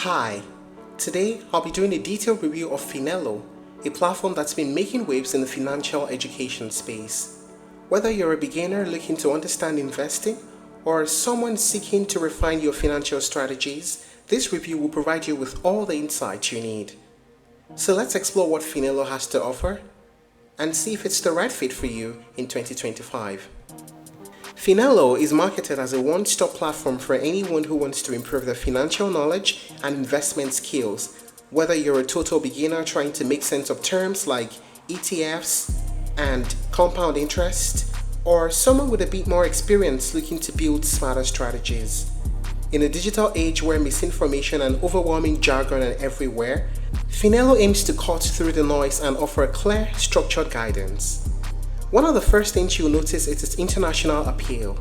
Hi, today I'll be doing a detailed review of Finelo, a platform that's been making waves in the financial education space. Whether you're a beginner looking to understand investing or someone seeking to refine your financial strategies, this review will provide you with all the insights you need. So let's explore what Finelo has to offer and see if it's the right fit for you in 2025. Finelo is marketed as a one-stop platform for anyone who wants to improve their financial knowledge and investment skills, whether you're a total beginner trying to make sense of terms like ETFs and compound interest, or someone with a bit more experience looking to build smarter strategies. In a digital age where misinformation and overwhelming jargon are everywhere, Finelo aims to cut through the noise and offer clear, structured guidance. One of the first things you'll notice is its international appeal.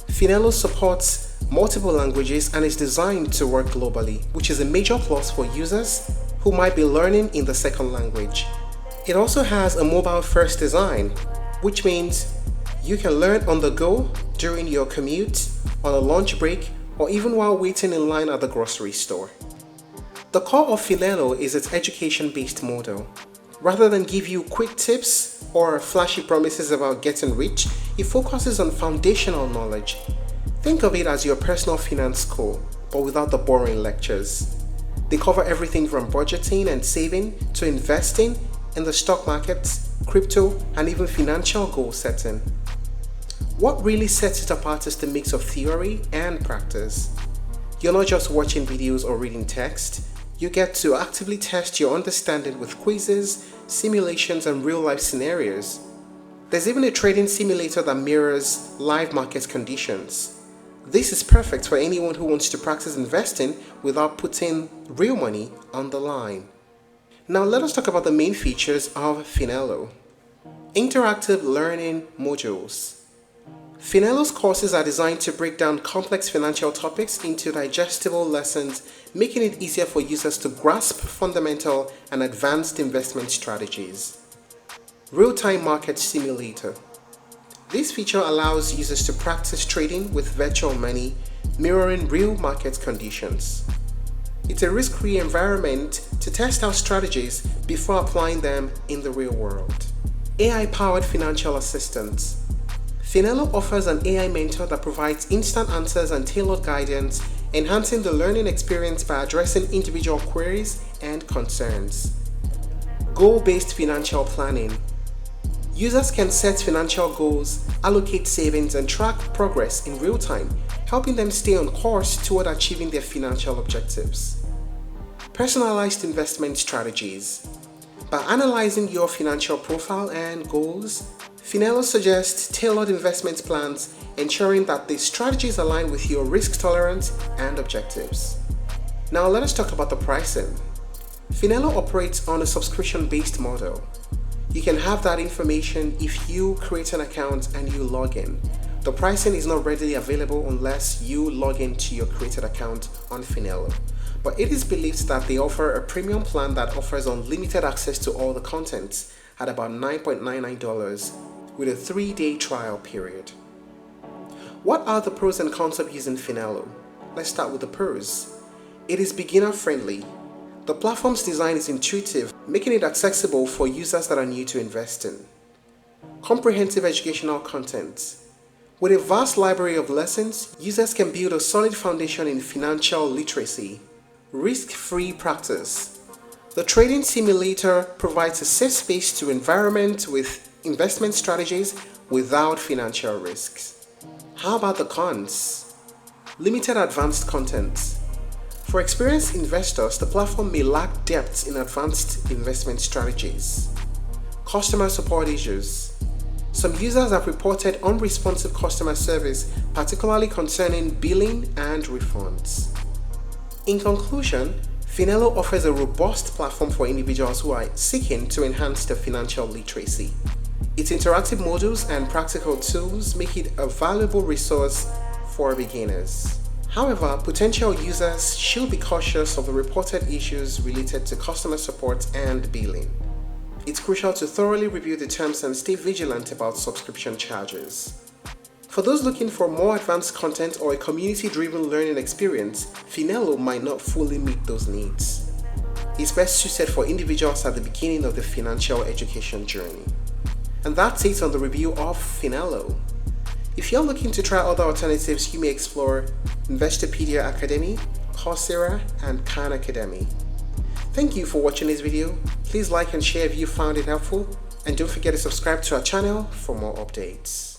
Finelo supports multiple languages and is designed to work globally, which is a major plus for users who might be learning in the second language. It also has a mobile-first design, which means you can learn on the go during your commute, on a lunch break, or even while waiting in line at the grocery store. The core of Finelo is its education-based model. Rather than give you quick tips or flashy promises about getting rich, it focuses on foundational knowledge. Think of it as your personal finance school, but without the boring lectures. They cover everything from budgeting and saving to investing in the stock market, crypto, and even financial goal setting. What really sets it apart is the mix of theory and practice. You're not just watching videos or reading text. You get to actively test your understanding with quizzes, simulations, and real-life scenarios. There's even a trading simulator that mirrors live market conditions. This is perfect for anyone who wants to practice investing without putting real money on the line. Now let us talk about the main features of Finelo. Interactive learning modules. Finelo's courses are designed to break down complex financial topics into digestible lessons, making it easier for users to grasp fundamental and advanced investment strategies. Real-time market simulator. This feature allows users to practice trading with virtual money, mirroring real market conditions. It's a risk-free environment to test out strategies before applying them in the real world. AI-powered financial assistance. Finelo offers an AI mentor that provides instant answers and tailored guidance, enhancing the learning experience by addressing individual queries and concerns. Goal-based financial planning. Users can set financial goals, allocate savings, and track progress in real time, helping them stay on course toward achieving their financial objectives. Personalized investment strategies. By analyzing your financial profile and goals, Finelo suggests tailored investment plans, ensuring that the strategies align with your risk tolerance and objectives. Now let us talk about the pricing. Finelo operates on a subscription-based model. You can have that information if you create an account and you log in. The pricing is not readily available unless you log into your created account on Finelo. But it is believed that they offer a premium plan that offers unlimited access to all the content at about $9.99 with a 3-day trial period. What are the pros and cons of using Finelo? Let's start with the pros. It is beginner-friendly. The platform's design is intuitive, making it accessible for users that are new to investing. Comprehensive educational content. With a vast library of lessons, users can build a solid foundation in financial literacy. Risk-free practice. The trading simulator provides a safe space to environment with investment strategies without financial risks. How about the cons? Limited advanced content. For experienced investors, the platform may lack depth in advanced investment strategies. Customer support issues. Some users have reported unresponsive customer service, particularly concerning billing and refunds. In conclusion, Finelo offers a robust platform for individuals who are seeking to enhance their financial literacy. Its interactive modules and practical tools make it a valuable resource for beginners. However, potential users should be cautious of the reported issues related to customer support and billing. It's crucial to thoroughly review the terms and stay vigilant about subscription charges. For those looking for more advanced content or a community-driven learning experience, Finelo might not fully meet those needs. It's best suited for individuals at the beginning of the financial education journey. And that's it on the review of Finelo. If you're looking to try other alternatives, you may explore Investopedia Academy, Coursera, and Khan Academy. Thank you for watching this video. Please like and share if you found it helpful, and don't forget to subscribe to our channel for more updates.